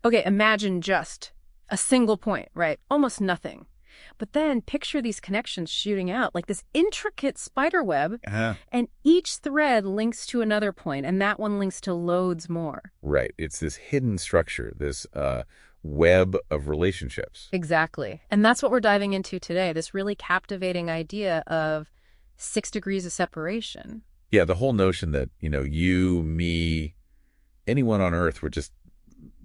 Okay, imagine just a single point, right? Almost nothing. But then picture these connections shooting out like this intricate spider web, and each thread links to another point, and that one links to loads more. Right. It's this hidden structure, this web of relationships. Exactly. And that's what we're diving into today, this really captivating idea of 6 degrees of separation. Yeah, the whole notion that, you, me, anyone on Earth, we're just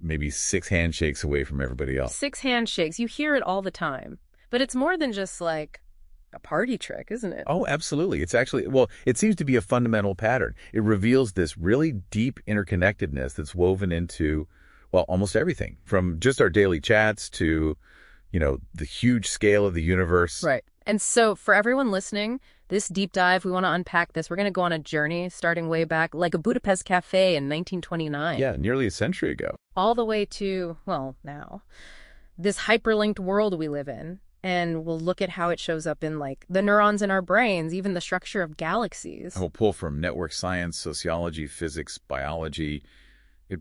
maybe 6 handshakes away from everybody else. 6 handshakes. You hear it all the time. But it's more than just like a party trick, isn't it? Oh, absolutely. It's actually, well, it seems to be a fundamental pattern. It reveals this really deep interconnectedness that's woven into, well, almost everything, from just our daily chats to, the huge scale of the universe. Right. And so for everyone listening, this deep dive, we want to unpack this. We're going to go on a journey starting way back, like a Budapest cafe in 1929. Yeah, nearly a century ago. All the way to, well, now, this hyperlinked world we live in. And we'll look at how it shows up in, like, the neurons in our brains, even the structure of galaxies. We'll pull from network science, sociology, physics, biology. It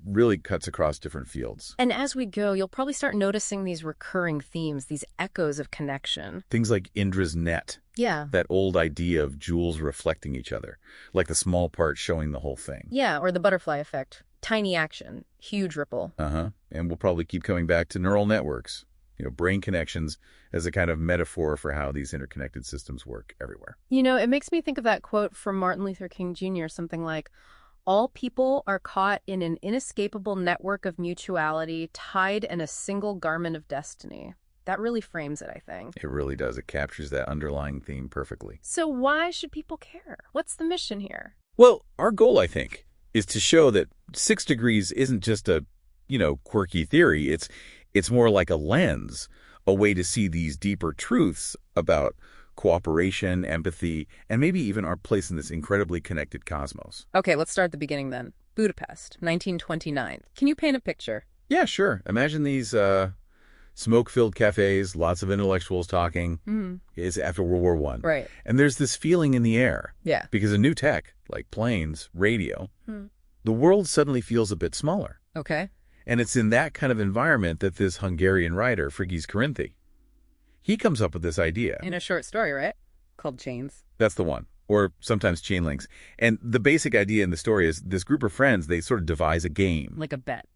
really cuts across different fields. And as we go, you'll probably start noticing these recurring themes, these echoes of connection. Things like Indra's net. Yeah. That old idea of jewels reflecting each other, like the small part showing the whole thing. Yeah, or the butterfly effect. Tiny action, huge ripple. And we'll probably keep coming back to neural networks. Brain connections as a kind of metaphor for how these interconnected systems work everywhere. It makes me think of that quote from Martin Luther King Jr., something like, all people are caught in an inescapable network of mutuality, tied in a single garment of destiny. That really frames it, I think. It really does. It captures that underlying theme perfectly. So why should people care? What's the mission here? Well, our goal, I think, is to show that 6 degrees isn't just a, quirky theory. It's more like a lens, a way to see these deeper truths about cooperation, empathy, and maybe even our place in this incredibly connected cosmos. Okay, let's start at the beginning then. Budapest, 1929. Can you paint a picture? Yeah, sure. Imagine these smoke-filled cafes, lots of intellectuals talking. It's after World War I. Right. And there's this feeling in the air. Yeah. Because of new tech, like planes, radio, the world suddenly feels a bit smaller. Okay. And it's in that kind of environment that this Hungarian writer, Frigis Corinthi, he comes up with this idea. In a short story, right? Called Chains. That's the one. Or sometimes chain links. And the basic idea in the story is this group of friends, they sort of devise a game. Like a bet.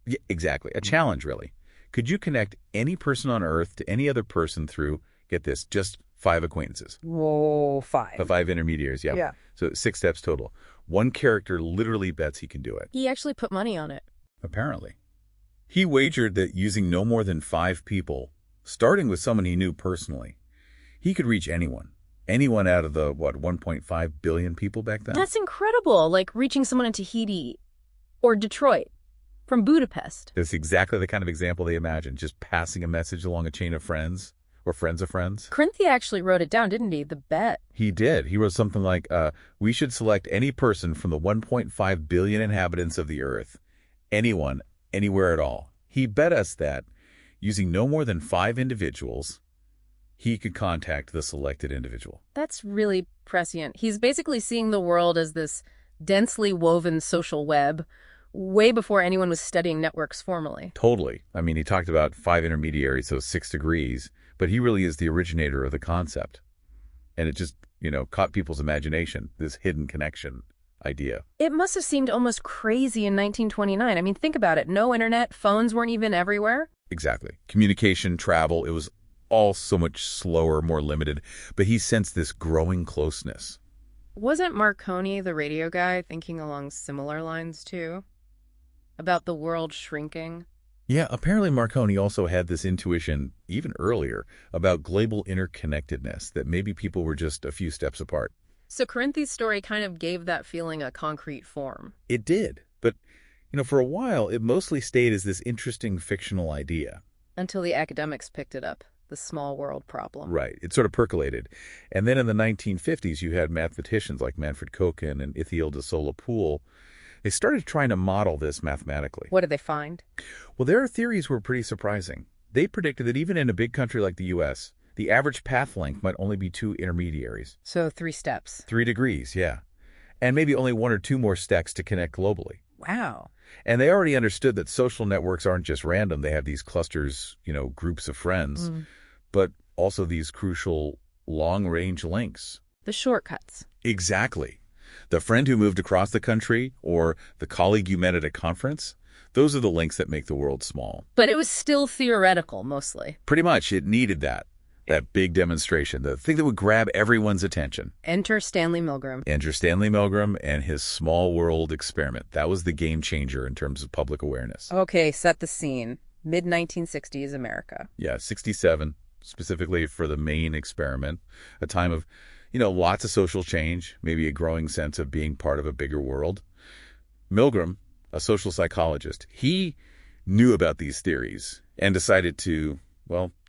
Yeah, exactly. A challenge, really. Could you connect any person on Earth to any other person through, get this, just 5 acquaintances? Whoa, 5. 5 intermediaries, yeah. Yeah. So 6 steps total. One character literally bets he can do it. He actually put money on it. Apparently. He wagered that using no more than 5 people, starting with someone he knew personally, he could reach anyone. Anyone out of the, 1.5 billion people back then? That's incredible. Like reaching someone in Tahiti or Detroit from Budapest. That's exactly the kind of example they imagined, just passing a message along a chain of friends or friends of friends. Corinthi actually wrote it down, didn't he? The bet. He did. He wrote something like, we should select any person from the 1.5 billion inhabitants of the Earth. Anyone, anywhere at all. He bet us that, using no more than 5 individuals, he could contact the selected individual. That's really prescient. He's basically seeing the world as this densely woven social web way before anyone was studying networks formally. Totally. I mean, he talked about 5 intermediaries, so 6 degrees, but he really is the originator of the concept. And it just, caught people's imagination, this hidden connection idea. It must have seemed almost crazy in 1929. I mean, think about it. No internet, phones weren't even everywhere. Exactly. Communication, travel, it was all so much slower, more limited, but he sensed this growing closeness. Wasn't Marconi, the radio guy, thinking along similar lines too? About the world shrinking? Yeah, apparently Marconi also had this intuition even earlier about global interconnectedness, that maybe people were just a few steps apart. So Corinthi's story kind of gave that feeling a concrete form. It did, but, for a while, it mostly stayed as this interesting fictional idea. Until the academics picked it up, the small world problem. Right, it sort of percolated. And then in the 1950s, you had mathematicians like Manfred Kochen and Ithiel de Sola-Pool. They started trying to model this mathematically. What did they find? Well, their theories were pretty surprising. They predicted that even in a big country like the U.S., the average path length might only be 2 intermediaries. So 3 steps. 3 degrees, yeah. And maybe only 1 or 2 more stacks to connect globally. Wow. And they already understood that social networks aren't just random. They have these clusters, groups of friends, but also these crucial long-range links. The shortcuts. Exactly. The friend who moved across the country or the colleague you met at a conference, those are the links that make the world small. But it was still theoretical, mostly. Pretty much. It needed that big demonstration, the thing that would grab everyone's attention. Enter Stanley Milgram. Enter Stanley Milgram and his small world experiment. That was the game changer in terms of public awareness. Okay, set the scene. Mid-1960s America. Yeah, 67, specifically for the main experiment. A time of, lots of social change, maybe a growing sense of being part of a bigger world. Milgram, a social psychologist, he knew about these theories and decided to,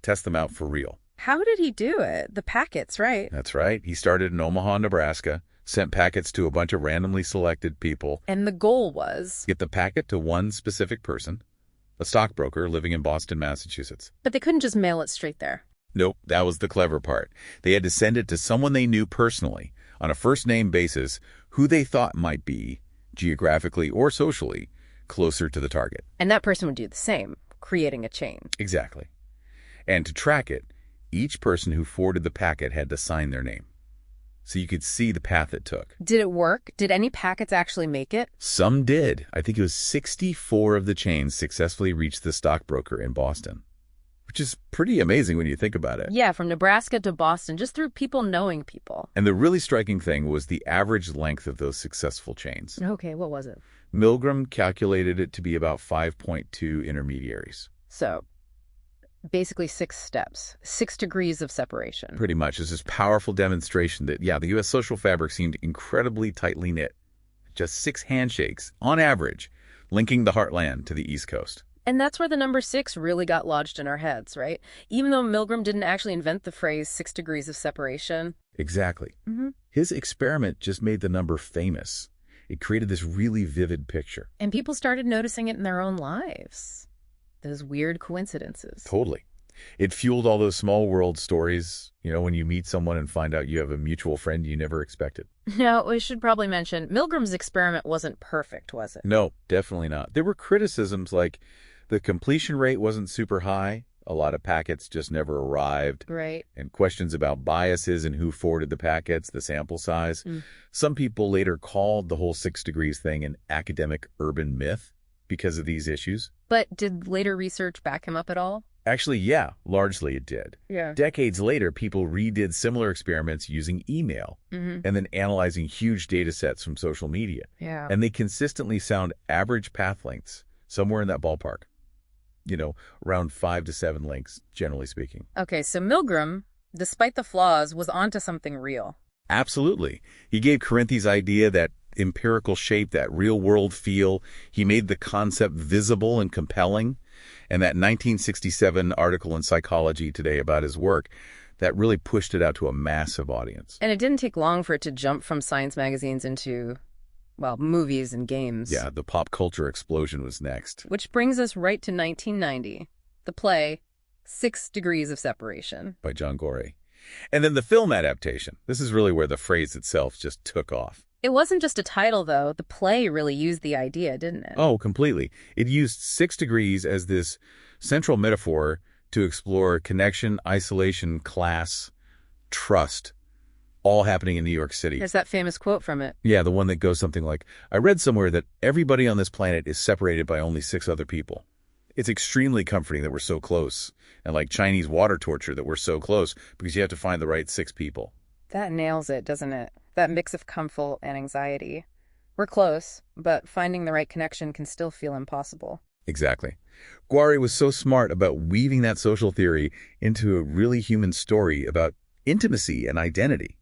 test them out for real. How did he do it? The packets, right? That's right. He started in Omaha, Nebraska, sent packets to a bunch of randomly selected people. And the goal was? Get the packet to one specific person, a stockbroker living in Boston, Massachusetts. But they couldn't just mail it straight there. Nope, that was the clever part. They had to send it to someone they knew personally, on a first-name basis, who they thought might be, geographically or socially, closer to the target. And that person would do the same, creating a chain. Exactly. And to track it, each person who forwarded the packet had to sign their name, so you could see the path it took. Did it work? Did any packets actually make it? Some did. I think it was 64 of the chains successfully reached the stockbroker in Boston, which is pretty amazing when you think about it. Yeah, from Nebraska to Boston, just through people knowing people. And the really striking thing was the average length of those successful chains. Okay, what was it? Milgram calculated it to be about 5.2 intermediaries. So, basically 6 steps, 6 degrees of separation. Pretty much. It's this powerful demonstration that, the U.S. social fabric seemed incredibly tightly knit. Just 6 handshakes, on average, linking the heartland to the East Coast. And that's where the number 6 really got lodged in our heads, right? Even though Milgram didn't actually invent the phrase 6 degrees of separation. Exactly. His experiment just made the number famous. It created this really vivid picture. And people started noticing it in their own lives. Those weird coincidences. Totally. It fueled all those small world stories, when you meet someone and find out you have a mutual friend you never expected. Now, we should probably mention, Milgram's experiment wasn't perfect, was it? No, definitely not. There were criticisms like the completion rate wasn't super high. A lot of packets just never arrived. Right. And questions about biases and who forwarded the packets, the sample size. Some people later called the whole 6 degrees thing an academic urban myth because of these issues. But did later research back him up at all? Actually, yeah, largely it did. Yeah. Decades later, people redid similar experiments using email and then analyzing huge data sets from social media. Yeah. And they consistently found average path lengths somewhere in that ballpark. Around 5 to 7 links, generally speaking. Okay, so Milgram, despite the flaws, was onto something real. Absolutely. He gave Corinthi's idea that empirical shape, that real-world feel. He made the concept visible and compelling. And that 1967 article in Psychology Today about his work, that really pushed it out to a massive audience. And it didn't take long for it to jump from science magazines into, movies and games. Yeah, the pop culture explosion was next. Which brings us right to 1990, the play 6 Degrees of Separation. By John Gorey. And then the film adaptation. This is really where the phrase itself just took off. It wasn't just a title, though. The play really used the idea, didn't it? Oh, completely. It used 6 degrees as this central metaphor to explore connection, isolation, class, trust, all happening in New York City. There's that famous quote from it. Yeah, the one that goes something like, I read somewhere that everybody on this planet is separated by only 6 other people. It's extremely comforting that we're so close, and like Chinese water torture that we're so close because you have to find the right 6 people. That nails it, doesn't it? That mix of comfort and anxiety. We're close, but finding the right connection can still feel impossible. Exactly. Guari was so smart about weaving that social theory into a really human story about intimacy and identity.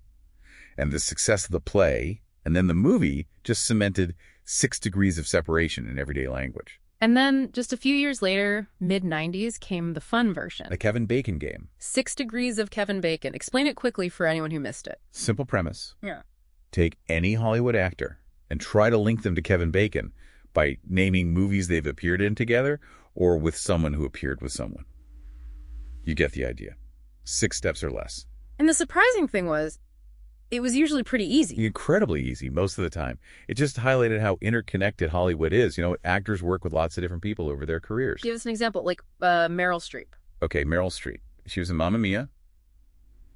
And the success of the play, and then the movie, just cemented 6 degrees of separation in everyday language. And then, just a few years later, mid-90s, came the fun version. The Kevin Bacon game. 6 Degrees of Kevin Bacon. Explain it quickly for anyone who missed it. Simple premise. Yeah. Take any Hollywood actor and try to link them to Kevin Bacon by naming movies they've appeared in together or with someone who appeared with someone. You get the idea. 6 steps or less. And the surprising thing was, it was usually pretty easy. Incredibly easy most of the time. It just highlighted how interconnected Hollywood is. Actors work with lots of different people over their careers. Give us an example, like Meryl Streep. Okay, Meryl Streep. She was in Mamma Mia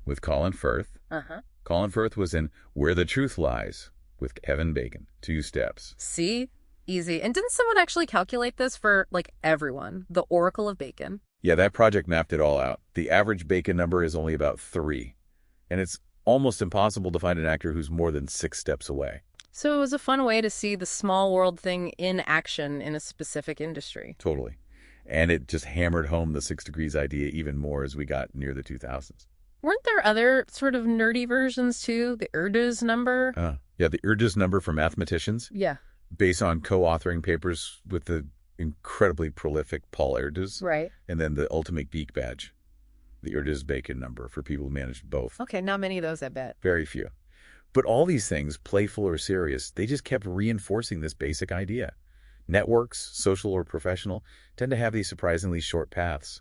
with Colin Firth. Colin Firth was in Where the Truth Lies with Kevin Bacon. 2 steps. See? Easy. And didn't someone actually calculate this for, like, everyone? The Oracle of Bacon? Yeah, that project mapped it all out. The average Bacon number is only about 3. And it's almost impossible to find an actor who's more than 6 steps away. So it was a fun way to see the small world thing in action in a specific industry. Totally. And it just hammered home the 6 degrees idea even more as we got near the 2000s. Weren't there other sort of nerdy versions, too? The Erdős number? Yeah, the Erdős number for mathematicians. Yeah. Based on co-authoring papers with the incredibly prolific Paul Erdős. Right. And then the ultimate geek badge, the Erdős-Bacon number for people who managed both. Okay, not many of those, I bet. Very few. But all these things, playful or serious, they just kept reinforcing this basic idea. Networks, social or professional, tend to have these surprisingly short paths.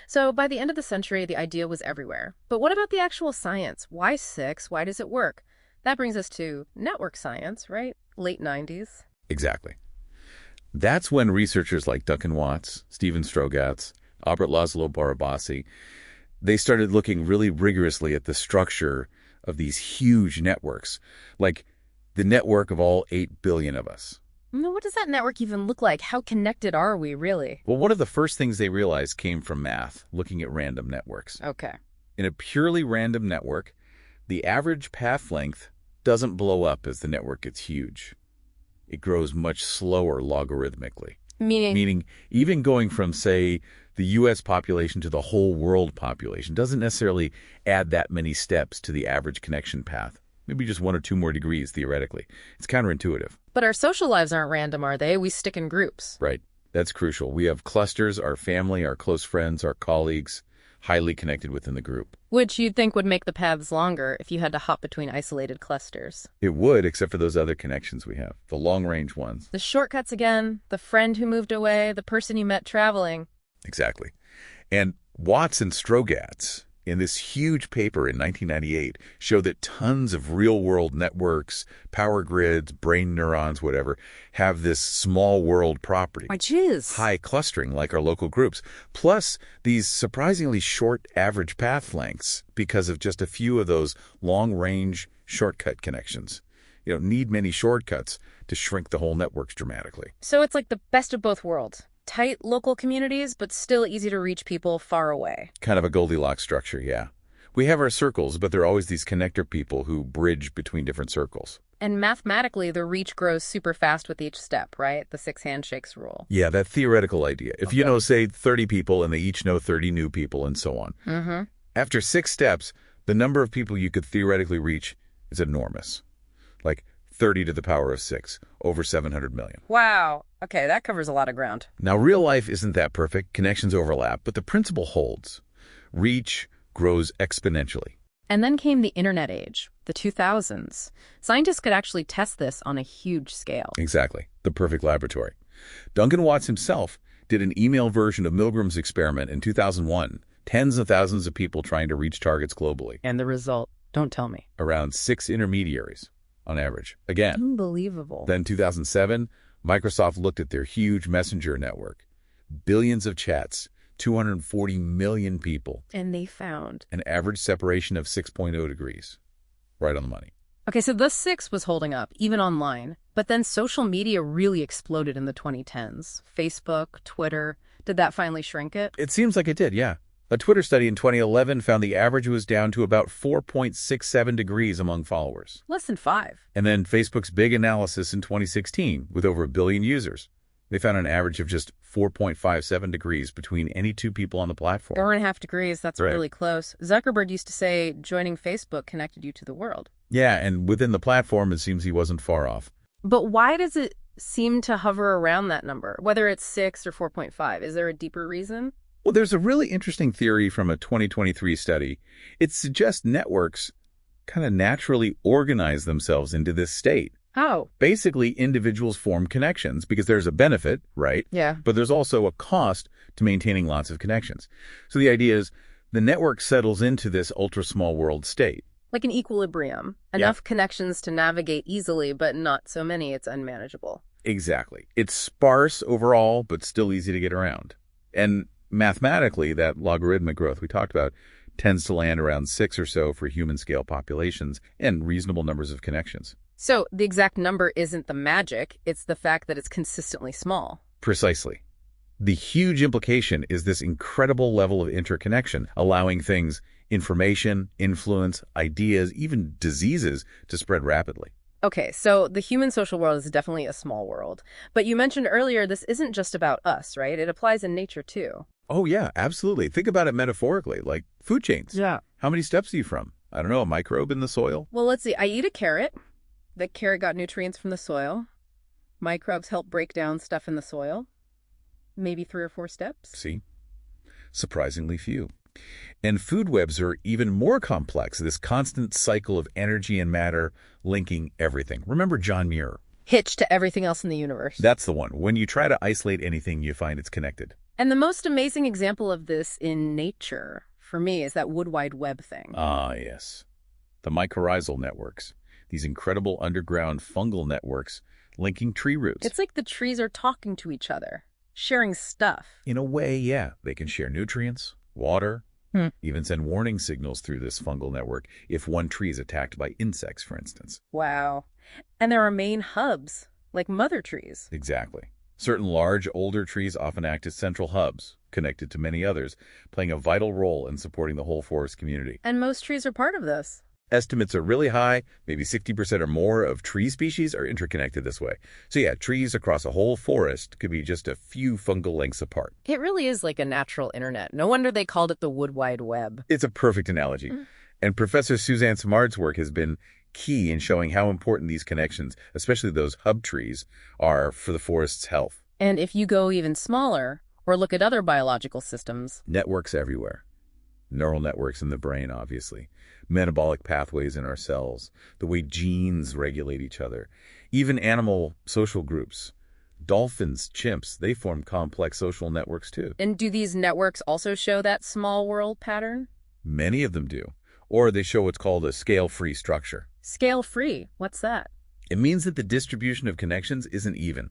So by the end of the century, the idea was everywhere. But what about the actual science? Why 6? Why does it work? That brings us to network science, right? Late 90s. Exactly. That's when researchers like Duncan Watts, Stephen Strogatz, Albert Laszlo Barabasi, they started looking really rigorously at the structure of these huge networks, like the network of all 8 billion of us. What does that network even look like? How connected are we, really? Well, one of the first things they realized came from math, looking at random networks. Okay. In a purely random network, the average path length doesn't blow up as the network gets huge. It grows much slower logarithmically. Meaning even going from, say, the U.S. population to the whole world population doesn't necessarily add that many steps to the average connection path. Maybe just 1 or 2 more degrees, theoretically. It's counterintuitive. But our social lives aren't random, are they? We stick in groups. Right. That's crucial. We have clusters, our family, our close friends, our colleagues, highly connected within the group. Which you'd think would make the paths longer if you had to hop between isolated clusters. It would, except for those other connections we have, the long-range ones. The shortcuts again, the friend who moved away, the person you met traveling. Exactly. And Watts and Strogatz, in this huge paper in 1998, show that tons of real-world networks, power grids, brain neurons, whatever, have this small world property. Which is high clustering, like our local groups, plus these surprisingly short average path lengths because of just a few of those long-range shortcut connections. You don't need many shortcuts to shrink the whole networks dramatically. So it's like the best of both worlds. Tight local communities, but still easy to reach people far away. Kind of a Goldilocks structure, yeah. We have our circles, but there are always these connector people who bridge between different circles. And mathematically, the reach grows super fast with each step, right? The 6 handshakes rule. Yeah, that theoretical idea. If you know, say, 30 people and they each know 30 new people and so on. After 6 steps, the number of people you could theoretically reach is enormous. Like 30 to the power of 6, over 700 million. Wow. Okay, that covers a lot of ground. Now, real life isn't that perfect. Connections overlap, but the principle holds. Reach grows exponentially. And then came the internet age, the 2000s. Scientists could actually test this on a huge scale. Exactly. The perfect laboratory. Duncan Watts himself did an email version of Milgram's experiment in 2001. Tens of thousands of people trying to reach targets globally. And the result, don't tell me. Around 6 intermediaries on average. Again. Unbelievable. Then 2007, Microsoft looked at their huge messenger network. Billions of chats, 240 million people. And they found an average separation of 6.0 degrees. Right on the money. Okay, so the 6 was holding up, even online. But then social media really exploded in the 2010s. Facebook, Twitter. Did that finally shrink it? It seems like it did, yeah. A Twitter study in 2011 found the average was down to about 4.67 degrees among followers. Less than 5. And then Facebook's big analysis in 2016, with over 1 billion users. They found an average of just 4.57 degrees between any 2 people on the platform. 4.5 degrees, that's right. Really close. Zuckerberg used to say joining Facebook connected you to the world. Yeah, and within the platform, it seems he wasn't far off. But why does it seem to hover around that number, whether it's 6 or 4.5? Is there a deeper reason? Well, there's a really interesting theory from a 2023 study. It suggests networks kind of naturally organize themselves into this state. Oh. Basically, individuals form connections because there's a benefit, right? Yeah. But there's also a cost to maintaining lots of connections. So the idea is the network settles into this ultra-small world state. Like an equilibrium. Enough connections to navigate easily, but not so many it's unmanageable. Exactly. It's sparse overall, but still easy to get around. And mathematically, that logarithmic growth we talked about tends to land around 6 or so for human-scale populations and reasonable numbers of connections. So the exact number isn't the magic, it's the fact that it's consistently small. Precisely. The huge implication is this incredible level of interconnection, allowing things, information, influence, ideas, even diseases, to spread rapidly. Okay, so the human social world is definitely a small world. But you mentioned earlier this isn't just about us, right? It applies in nature too. Oh, yeah, absolutely. Think about it metaphorically, like food chains. Yeah. How many steps are you from? I don't know, a microbe in the soil? Well, let's see. I eat a carrot. The carrot got nutrients from the soil. Microbes help break down stuff in the soil. Maybe 3 or 4 steps. See? Surprisingly few. And food webs are even more complex, this constant cycle of energy and matter linking everything. Remember John Muir? Hitched to everything else in the universe. That's the one. When you try to isolate anything, you find it's connected. And the most amazing example of this in nature, for me, is that Wood Wide Web thing. Ah, yes. The mycorrhizal networks. These incredible underground fungal networks linking tree roots. It's like the trees are talking to each other, sharing stuff. In a way, yeah. They can share nutrients, water, even send warning signals through this fungal network if one tree is attacked by insects, for instance. Wow. And there are main hubs, like mother trees. Exactly. Certain large, older trees often act as central hubs, connected to many others, playing a vital role in supporting the whole forest community. And most trees are part of this. Estimates are really high. Maybe 60% or more of tree species are interconnected this way. So yeah, trees across a whole forest could be just a few fungal lengths apart. It really is like a natural internet. No wonder they called it the Wood Wide Web. It's a perfect analogy. And Professor Suzanne Simard's work has been key in showing how important these connections, especially those hub trees, are for the forest's health. And if you go even smaller, or look at other biological systems. Networks everywhere. Neural networks in the brain, obviously. Metabolic pathways in our cells. The way genes regulate each other. Even animal social groups. Dolphins, chimps, they form complex social networks too. And do these networks also show that small world pattern? Many of them do. Or they show what's called a scale-free structure. Scale-free? What's that? It means that the distribution of connections isn't even.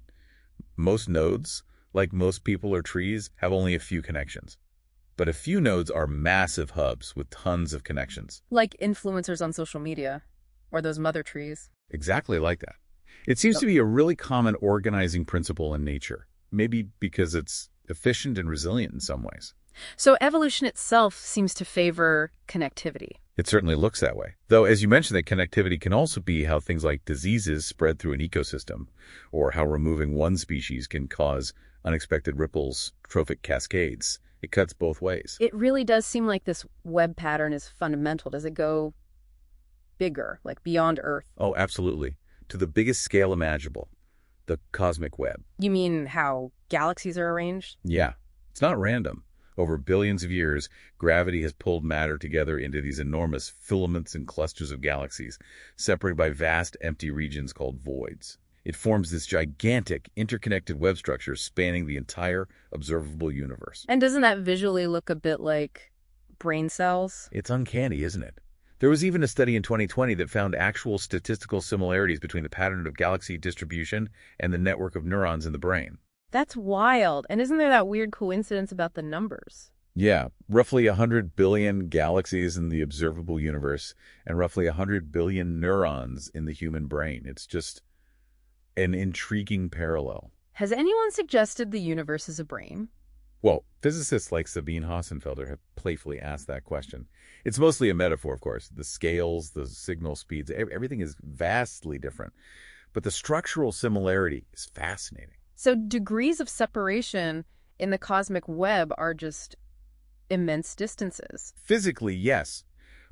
Most nodes, like most people or trees, have only a few connections. But a few nodes are massive hubs with tons of connections. Like influencers on social media, or those mother trees. Exactly like that. It seems to be a really common organizing principle in nature, maybe because it's efficient and resilient in some ways. So evolution itself seems to favor connectivity. It certainly looks that way. Though, as you mentioned, that connectivity can also be how things like diseases spread through an ecosystem, or how removing one species can cause unexpected ripples, trophic cascades. It cuts both ways. It really does seem like this web pattern is fundamental. Does it go bigger, like beyond Earth? Oh, absolutely. To the biggest scale imaginable, the cosmic web. You mean how galaxies are arranged? Yeah. It's not random. Over billions of years, gravity has pulled matter together into these enormous filaments and clusters of galaxies, separated by vast empty regions called voids. It forms this gigantic, interconnected web structure spanning the entire observable universe. And doesn't that visually look a bit like brain cells? It's uncanny, isn't it? There was even a study in 2020 that found actual statistical similarities between the pattern of galaxy distribution and the network of neurons in the brain. That's wild. And isn't there that weird coincidence about the numbers? Yeah, roughly 100 billion galaxies in the observable universe and roughly 100 billion neurons in the human brain. It's just an intriguing parallel. Has anyone suggested the universe is a brain? Well, physicists like Sabine Hossenfelder have playfully asked that question. It's mostly a metaphor, of course. The scales, the signal speeds, everything is vastly different. But the structural similarity is fascinating. So degrees of separation in the cosmic web are just immense distances. Physically, yes.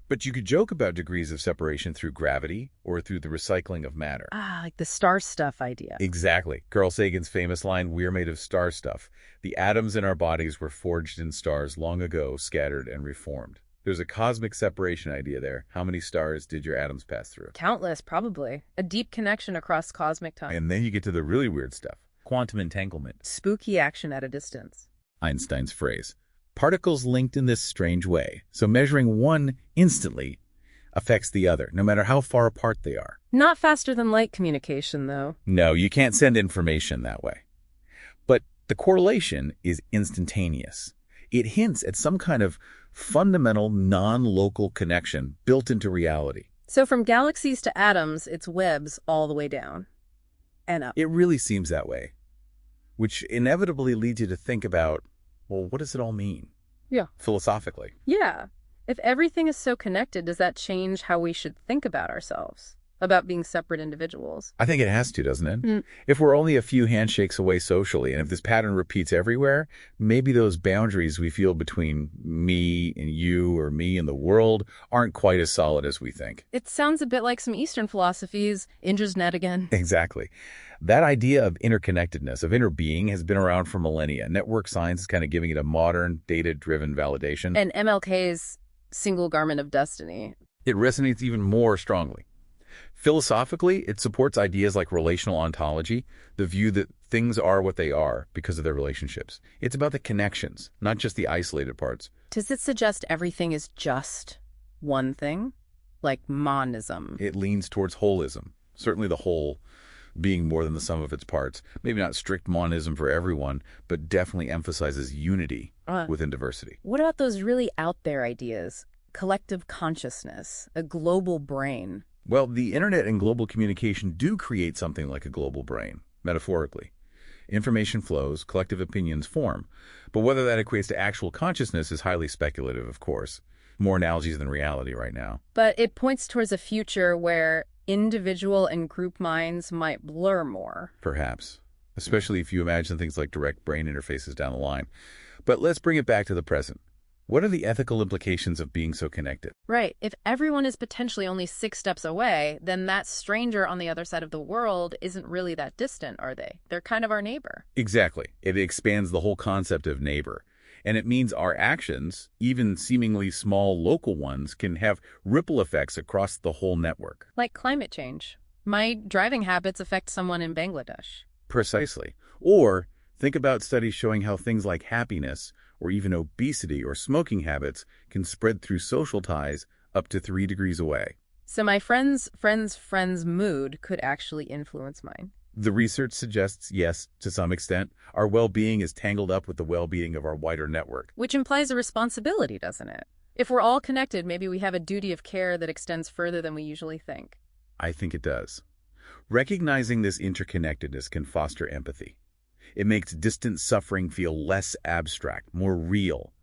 But you could joke about degrees of separation through gravity or through the recycling of matter. Ah, like the star stuff idea. Exactly. Carl Sagan's famous line, "We're made of star stuff. The atoms in our bodies were forged in stars long ago, scattered and reformed." There's a cosmic separation idea there. How many stars did your atoms pass through? Countless, probably. A deep connection across cosmic time. And then you get to the really weird stuff. Quantum entanglement. Spooky action at a distance. Einstein's phrase. Particles linked in this strange way. So measuring one instantly, affects the other, no matter how far apart they are. Not faster than light communication, though. No, you can't send information that way. But the correlation is instantaneous. It hints at some kind of fundamental non-local connection built into reality. So from galaxies to atoms, it's webs all the way down and up. It really seems that way, which inevitably leads you to think about, well, what does it all mean? Yeah. Philosophically. Yeah. If everything is so connected, does that change how we should think about ourselves? About being separate individuals? I think it has to, doesn't it? If we're only a few handshakes away socially, and if this pattern repeats everywhere, maybe those boundaries we feel between me and you or me and the world aren't quite as solid as we think. It sounds a bit like some Eastern philosophies. Indra's net again. Exactly. That idea of interconnectedness, of inner being, has been around for millennia. Network science is kind of giving it a modern, data-driven validation. And MLK's single garment of destiny. It resonates even more strongly. Philosophically, it supports ideas like relational ontology, the view that things are what they are because of their relationships. It's about the connections, not just the isolated parts. Does it suggest everything is just one thing? Like monism? It leans towards holism, certainly the whole being more than the sum of its parts. Maybe not strict monism for everyone, but definitely emphasizes unity within diversity. What about those really out there ideas? Collective consciousness, a global brain. Well, the internet and global communication do create something like a global brain, metaphorically. Information flows, collective opinions form. But whether that equates to actual consciousness is highly speculative, of course. More analogies than reality right now. But it points towards a future where individual and group minds might blur more. Perhaps, especially if you imagine things like direct brain interfaces down the line. But let's bring it back to the present. What are the ethical implications of being so connected? Right. If everyone is potentially only 6 steps away, then that stranger on the other side of the world isn't really that distant, are they? They're kind of our neighbor. Exactly. It expands the whole concept of neighbor. And it means our actions, even seemingly small local ones, can have ripple effects across the whole network. Like climate change. My driving habits affect someone in Bangladesh. Precisely. Or think about studies showing how things like happiness, or even obesity or smoking habits can spread through social ties up to 3 degrees away. So my friend's mood could actually influence mine. The research suggests, yes, to some extent, our well-being is tangled up with the well-being of our wider network. Which implies a responsibility, doesn't it? If we're all connected, maybe we have a duty of care that extends further than we usually think. I think it does. Recognizing this interconnectedness can foster empathy. It makes distant suffering feel less abstract, more real.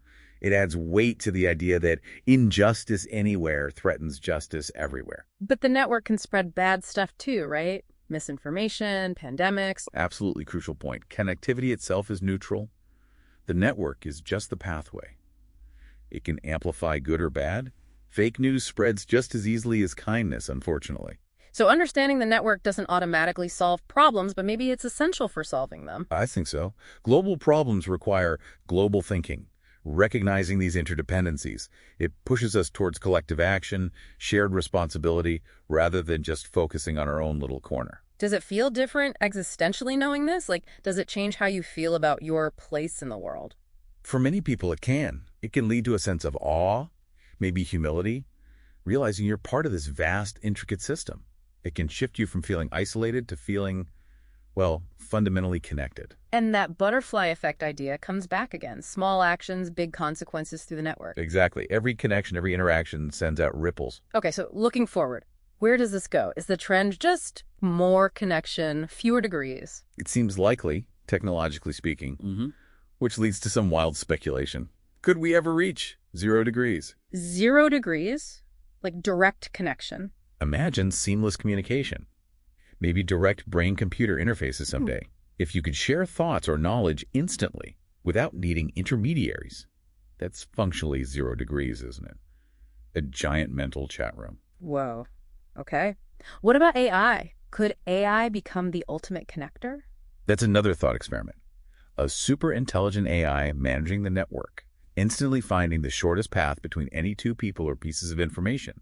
It adds weight to the idea that injustice anywhere threatens justice everywhere. But the network can spread bad stuff too, right? Misinformation, pandemics. Absolutely crucial point. Connectivity itself is neutral. The network is just the pathway. It can amplify good or bad. Fake news spreads just as easily as kindness, unfortunately. So understanding the network doesn't automatically solve problems, but maybe it's essential for solving them. I think so. Global problems require global thinking, recognizing these interdependencies. It pushes us towards collective action, shared responsibility, rather than just focusing on our own little corner. Does it feel different existentially knowing this? Like, does it change how you feel about your place in the world? For many people, it can. It can lead to a sense of awe, maybe humility, realizing you're part of this vast, intricate system. It can shift you from feeling isolated to feeling, well, fundamentally connected. And that butterfly effect idea comes back again. Small actions, big consequences through the network. Exactly. Every connection, every interaction sends out ripples. Okay, so looking forward, where does this go? Is the trend just more connection, fewer degrees? It seems likely, technologically speaking, which leads to some wild speculation. Could we ever reach 0 degrees? 0 degrees? Like direct connection? Imagine seamless communication. Maybe direct brain-computer interfaces someday. If you could share thoughts or knowledge instantly without needing intermediaries. That's functionally 0 degrees, isn't it? A giant mental chat room. Whoa. Okay. What about AI? Could AI become the ultimate connector? That's another thought experiment. A super intelligent AI managing the network, instantly finding the shortest path between any 2 people or pieces of information.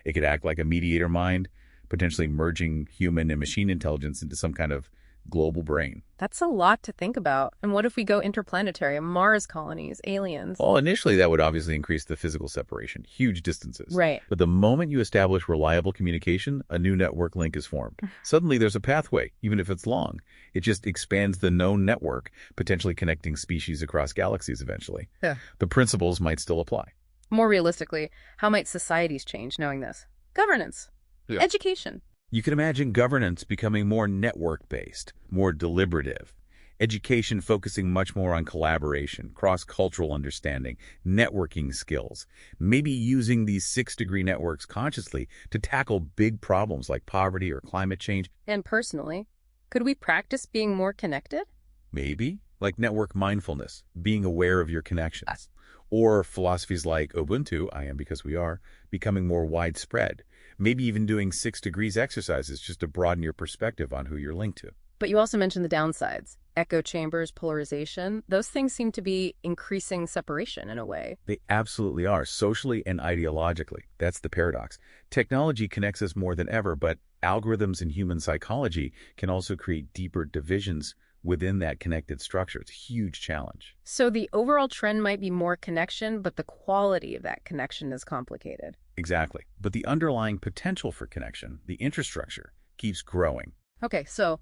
It could act like a mediator mind, potentially merging human and machine intelligence into some kind of global brain. That's a lot to think about. And what if we go interplanetary, Mars colonies, aliens? Well, initially, that would obviously increase the physical separation, huge distances. Right. But the moment you establish reliable communication, a new network link is formed. Suddenly, there's a pathway, even if it's long. It just expands the known network, potentially connecting species across galaxies eventually. Yeah. The principles might still apply. More realistically, how might societies change knowing this? Governance. Yeah. Education. You can imagine governance becoming more network-based, more deliberative. Education focusing much more on collaboration, cross-cultural understanding, networking skills. Maybe using these 6-degree networks consciously to tackle big problems like poverty or climate change. And personally, could we practice being more connected? Maybe, like network mindfulness, being aware of your connections. Or philosophies like Ubuntu, I am because we are, becoming more widespread. Maybe even doing 6 degrees exercises just to broaden your perspective on who you're linked to. But you also mentioned the downsides. Echo chambers, polarization. Those things seem to be increasing separation in a way. They absolutely are, socially and ideologically. That's the paradox. Technology connects us more than ever, but algorithms and human psychology can also create deeper divisions within that connected structure. It's a huge challenge. So the overall trend might be more connection, but the quality of that connection is complicated. Exactly. But the underlying potential for connection, the infrastructure, keeps growing. Okay, so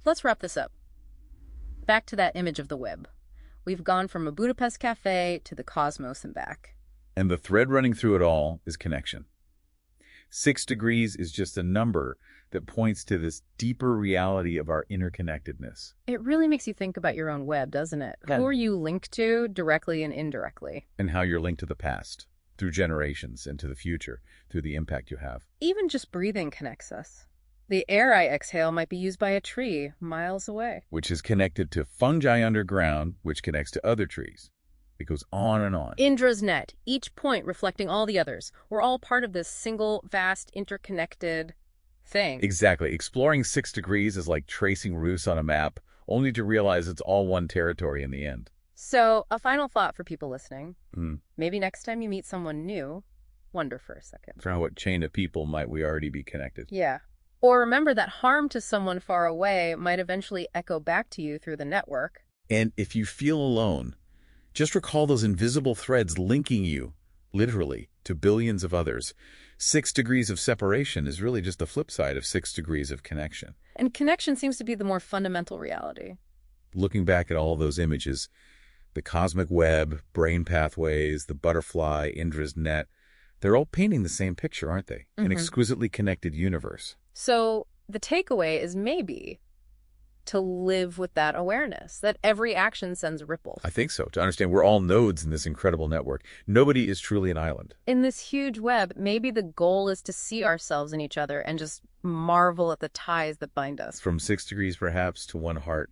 let's wrap this up. Back to that image of the web. We've gone from a Budapest cafe to the cosmos and back. And the thread running through it all is connection. 6 degrees is just a number that points to this deeper reality of our interconnectedness. It really makes you think about your own web, doesn't it? Yeah. Who are you linked to directly and indirectly? And how you're linked to the past, through generations, and to the future, through the impact you have. Even just breathing connects us. The air I exhale might be used by a tree miles away. Which is connected to fungi underground, which connects to other trees. It goes on and on. Indra's net, each point reflecting all the others. We're all part of this single, vast, interconnected thing. Exactly. Exploring 6 degrees is like tracing routes on a map, only to realize it's all one territory in the end. So, a final thought for people listening. Maybe next time you meet someone new, wonder for a second. For what chain of people might we already be connected? Yeah. Or remember that harm to someone far away might eventually echo back to you through the network. And if you feel alone, just recall those invisible threads linking you, literally, to billions of others. 6 degrees of separation is really just the flip side of 6 degrees of connection. And connection seems to be the more fundamental reality. Looking back at all those images, the cosmic web, brain pathways, the butterfly, Indra's net, they're all painting the same picture, aren't they? An exquisitely connected universe. So the takeaway is maybe to live with that awareness, that every action sends ripples. I think so. To understand we're all nodes in this incredible network. Nobody is truly an island. In this huge web, maybe the goal is to see ourselves in each other and just marvel at the ties that bind us. From 6 degrees perhaps to one heart,